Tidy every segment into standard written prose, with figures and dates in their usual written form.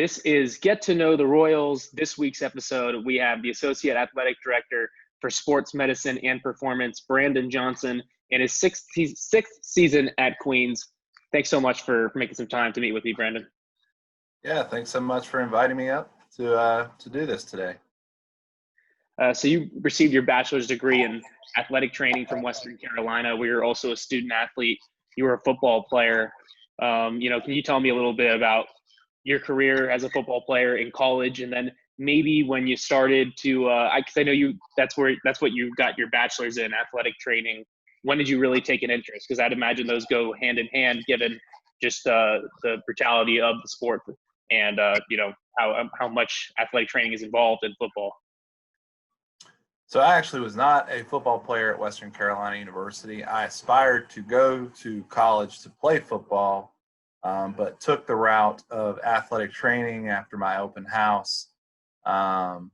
This is Get to Know the Royals. This week's episode, we have the Associate Athletic Director for Sports Medicine and Performance, Brandon Johnson, in his sixth season at Queens. Thanks so much for making some time to meet with me, Brandon. Yeah, thanks so much for inviting me up to do this today. So you received your bachelor's degree in athletic training from Western Carolina, where you're also a student athlete. You were a football player. Can you tell me a little bit about your career as a football player in college, and then maybe when you started to, because I know that's what you got your bachelor's in, athletic training. When did you really take an interest? Because I'd imagine those go hand in hand, given just the brutality of the sport and how much athletic training is involved in football. So I actually was not a football player at Western Carolina University. I aspired to go to college to play football, but took the route of athletic training after my open house, and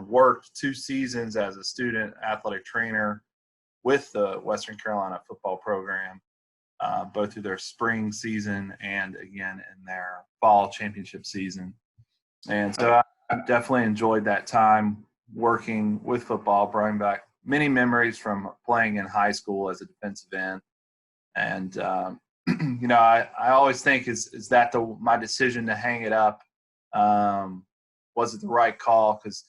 worked 2 seasons as a student athletic trainer with the Western Carolina football program, both through their spring season and again in their fall championship season. And so I definitely enjoyed that time working with football, bringing back many memories from playing in high school as a defensive end. And, I always think, is that my decision to hang it up, was it the right call? Because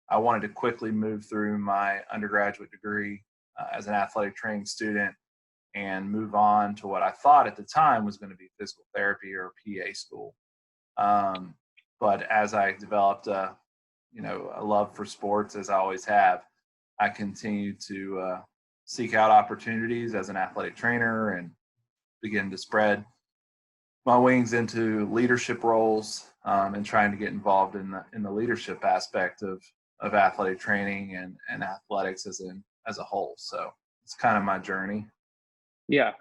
I wanted to quickly move through my undergraduate degree as an athletic training student and move on to what I thought at the time was going to be physical therapy or PA school. But as I developed a love for sports, as I always have, I continued to seek out opportunities as an athletic trainer and begin to spread my wings into leadership roles, and trying to get involved in the leadership aspect of athletic training and athletics as a whole. So it's kind of my journey. Yeah,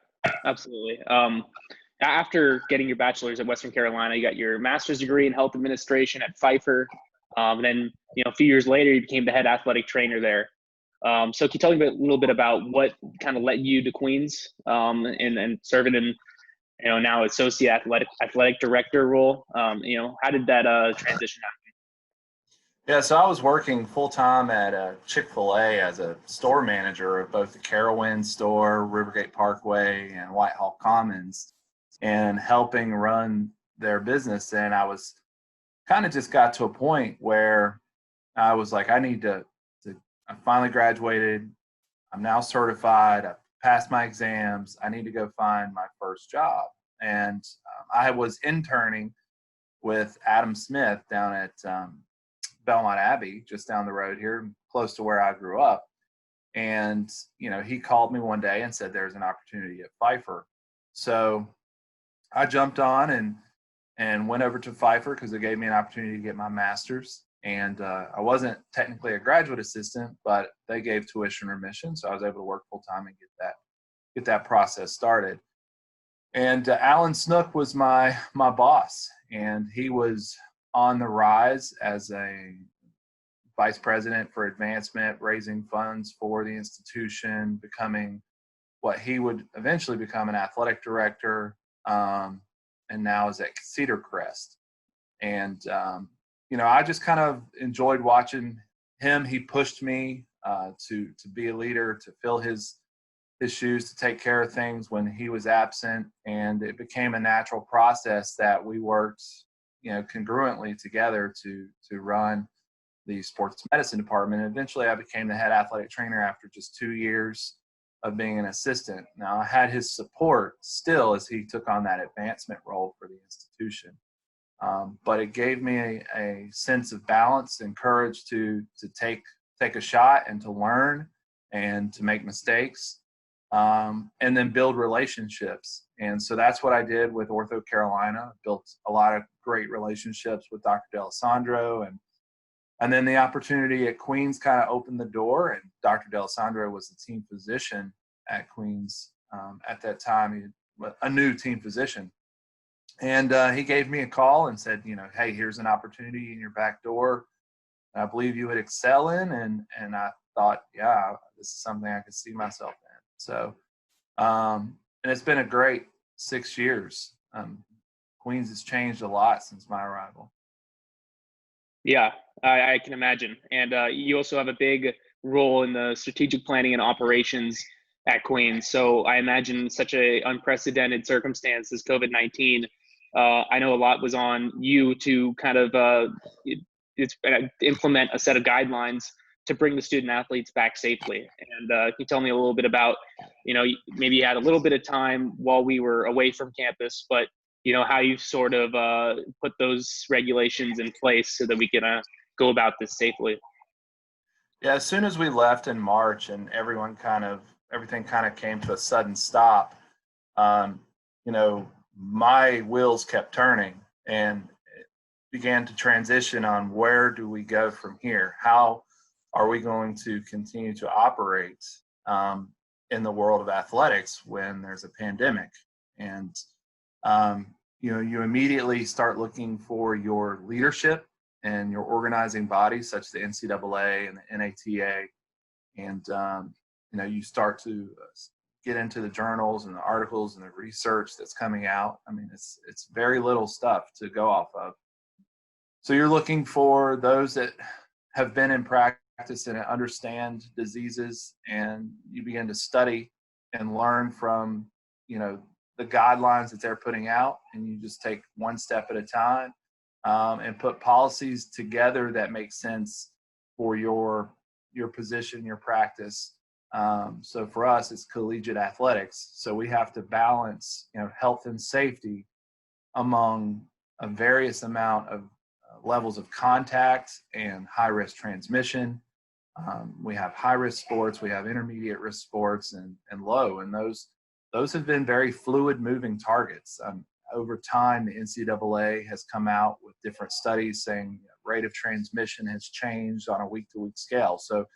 absolutely. After getting your bachelor's at Western Carolina, you got your master's degree in health administration at Pfeiffer. And then, a few years later, you became the head athletic trainer there. So can you tell me a little bit about what kind of led you to Queens, and serving in, now associate athletic director role? How did that transition happen? Yeah, so I was working full-time at Chick-fil-A as a store manager of both the Carowinds store, Rivergate Parkway, and Whitehall Commons, and helping run their business. And I was kind of just got to a point where I was like, I finally graduated. I'm now certified. I've passed my exams. I need to go find my first job. And I was interning with Adam Smith down at Belmont Abbey, just down the road here, close to where I grew up. And, he called me one day and said, there's an opportunity at Pfeiffer. So I jumped on and went over to Pfeiffer because it gave me an opportunity to get my master's. And I wasn't technically a graduate assistant, but they gave tuition remission, so I was able to work full time and get that process started. And Alan Snook was my boss, and he was on the rise as a vice president for advancement, raising funds for the institution, becoming what he would eventually become an athletic director, and now is at Cedar Crest. And I just kind of enjoyed watching him. He pushed me to be a leader, to fill his shoes, to take care of things when he was absent, and it became a natural process that we worked congruently together to run the sports medicine department. And eventually I became the head athletic trainer after just 2 years of being an assistant. Now I had his support still as he took on that advancement role for the institution. But it gave me a sense of balance and courage to take a shot and to learn and to make mistakes, and then build relationships. And so that's what I did with Ortho Carolina. Built a lot of great relationships with Dr. D'Alessandro, and then the opportunity at Queens kind of opened the door. And Dr. D'Alessandro was the team physician at Queens at that time, a new team physician. And he gave me a call and said, hey, here's an opportunity in your back door I believe you would excel in. And I thought, yeah, this is something I could see myself in. So, and it's been a great 6 years. Queens has changed a lot since my arrival. Yeah, I can imagine. And you also have a big role in the strategic planning and operations at Queens. So I imagine such a unprecedented circumstance as COVID-19. I know a lot was on you to kind of implement a set of guidelines to bring the student athletes back safely. And can you tell me a little bit about, maybe you had a little bit of time while we were away from campus, but how you sort of put those regulations in place so that we can go about this safely. Yeah, as soon as we left in March and everything kind of came to a sudden stop, um, my wheels kept turning and it began to transition on where do we go from here? How are we going to continue to operate in the world of athletics when there's a pandemic? And you immediately start looking for your leadership and your organizing bodies, such as the NCAA and the NATA, and you start to get into the journals and the articles and the research that's coming out. I mean, it's very little stuff to go off of. So you're looking for those that have been in practice and understand diseases, and you begin to study and learn from the guidelines that they're putting out, and you just take one step at a time and put policies together that make sense for your position, your practice. So for us, it's collegiate athletics. So we have to balance, health and safety among a various amount of levels of contact and high risk transmission. We have high risk sports, we have intermediate risk sports, and low, and those have been very fluid moving targets. Over time, the NCAA has come out with different studies saying rate of transmission has changed on a week-to-week scale. So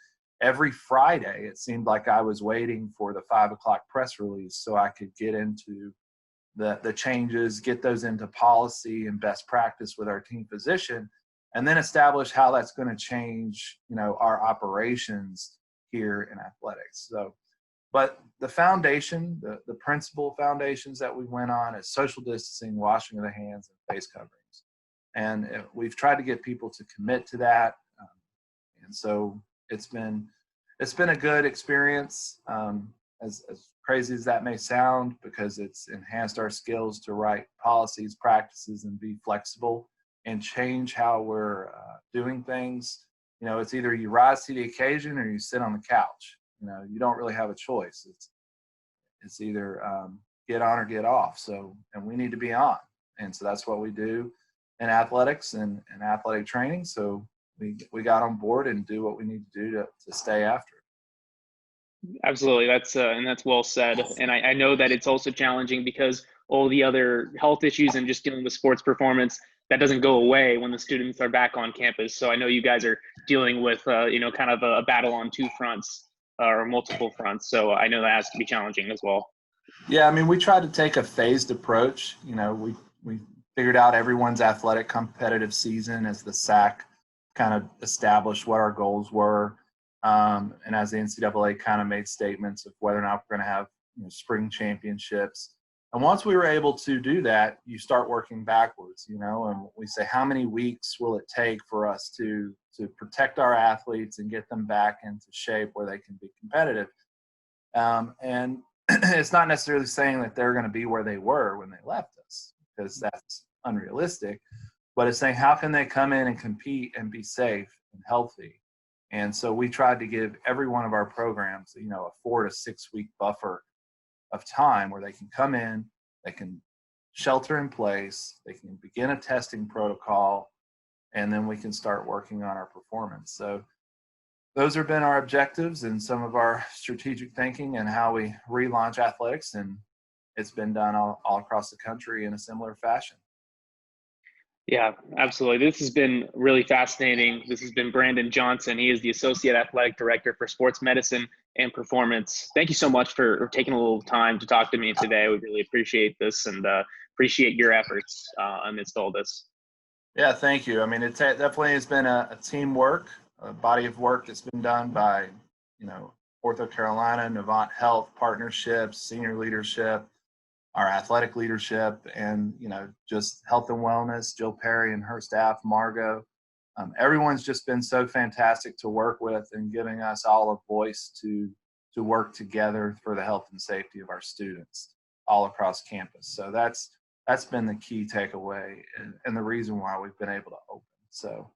every Friday, it seemed like I was waiting for the 5 o'clock press release so I could get into the changes, get those into policy and best practice with our team physician, and then establish how that's going to change, our operations here in athletics. So, but the foundation, the principal foundations that we went on is social distancing, washing of the hands, and face coverings. And we've tried to get people to commit to that. And so it's been a good experience, as crazy as that may sound, because it's enhanced our skills to write policies, practices, and be flexible and change how we're doing things. It's either you rise to the occasion or you sit on the couch. You don't really have a choice. It's either get on or get off. So, and we need to be on. And so that's what we do in athletics and athletic training. So we got on board and do what we need to do to stay after it. Absolutely. That's well said. And I know that it's also challenging because all the other health issues and just dealing with sports performance, that doesn't go away when the students are back on campus. So I know you guys are dealing with, kind of a battle on two fronts or multiple fronts. So I know that has to be challenging as well. Yeah, I mean, we tried to take a phased approach. We figured out everyone's athletic competitive season as the SAC kind of established what our goals were. And as the NCAA kind of made statements of whether or not we're going to have spring championships. And once we were able to do that, you start working backwards, and we say, how many weeks will it take for us to protect our athletes and get them back into shape where they can be competitive? And it's not necessarily saying that they're going to be where they were when they left us, because that's unrealistic, but it's saying how can they come in and compete and be safe and healthy. And so we tried to give every one of our programs, a 4 to 6 week buffer of time where they can come in, they can shelter in place, they can begin a testing protocol, and then we can start working on our performance. So those have been our objectives and some of our strategic thinking and how we relaunch athletics, and it's been done all across the country in a similar fashion. Yeah, absolutely. This has been really fascinating. This has been Brandon Johnson. He is the Associate Athletic Director for Sports Medicine and Performance. Thank you so much for taking a little time to talk to me today. We really appreciate this and appreciate your efforts amidst all this. Yeah, thank you. I mean, it definitely has been a teamwork, a body of work that's been done by, Ortho Carolina, Novant Health partnerships, senior leadership, our athletic leadership, and just health and wellness, Jill Perry and her staff, Margot. Everyone's just been so fantastic to work with and giving us all a voice to work together for the health and safety of our students all across campus. So that's been the key takeaway and the reason why we've been able to open. So,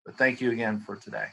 but thank you again for today.